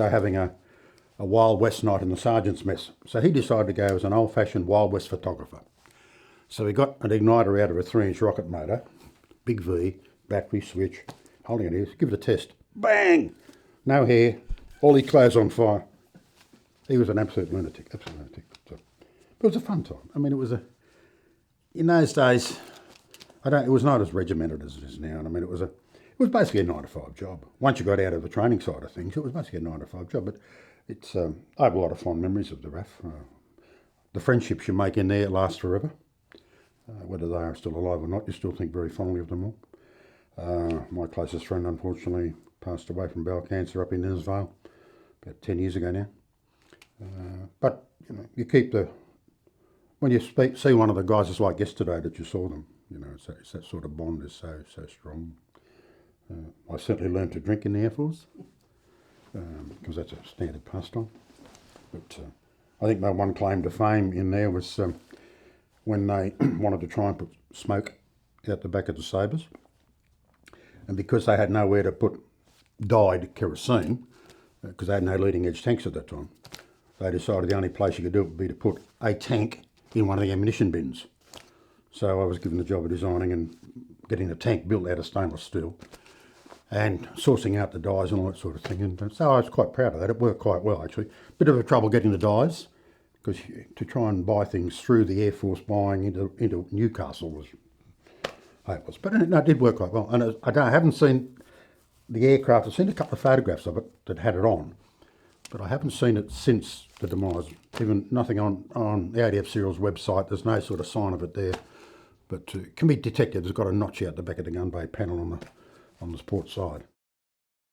they were having a Wild West night in the sergeant's mess. So he decided to go as an old-fashioned Wild West photographer. So he got an igniter out of a 3-inch rocket motor, big V, battery switch, holding it here, give it a test. Bang! No hair, all his clothes on fire. He was an absolute lunatic, absolute lunatic. So, but it was a fun time. I mean, in those days, it was not as regimented as it is now. And I mean, it was basically a 9-to-5 job. Once you got out of the training side of things, it was basically a 9-to-5 job. But I have a lot of fond memories of the RAF. The friendships you make in there last forever. Whether they are still alive or not, you still think very fondly of them all. My closest friend, unfortunately, passed away from bowel cancer up in Innisvale about 10 years ago now. But you keep when you see one of the guys, it's like yesterday that you saw them. It's that sort of bond is so strong. I certainly learned to drink in the Air Force because that's a standard pastime. But I think my one claim to fame in there was when they wanted to try and put smoke out the back of the Sabres, and because they had nowhere to put dyed kerosene, because they had no leading edge tanks at that time, they decided the only place you could do it would be to put a tank in one of the ammunition bins. So I was given the job of designing and getting the tank built out of stainless steel and sourcing out the dyes and all that sort of thing. And so I was quite proud of that. It worked quite well, actually. Bit of a trouble getting the dyes, because to try and buy things through the Air Force buying into Newcastle was hopeless. But no, it did work quite well. And I haven't seen the aircraft. I've seen a couple of photographs of it that had it on, but I haven't seen it since the demise. Even nothing on the ADF Serials website. There's no sort of sign of it there, but it can be detected. It's got a notch out the back of the gun bay panel on the port side.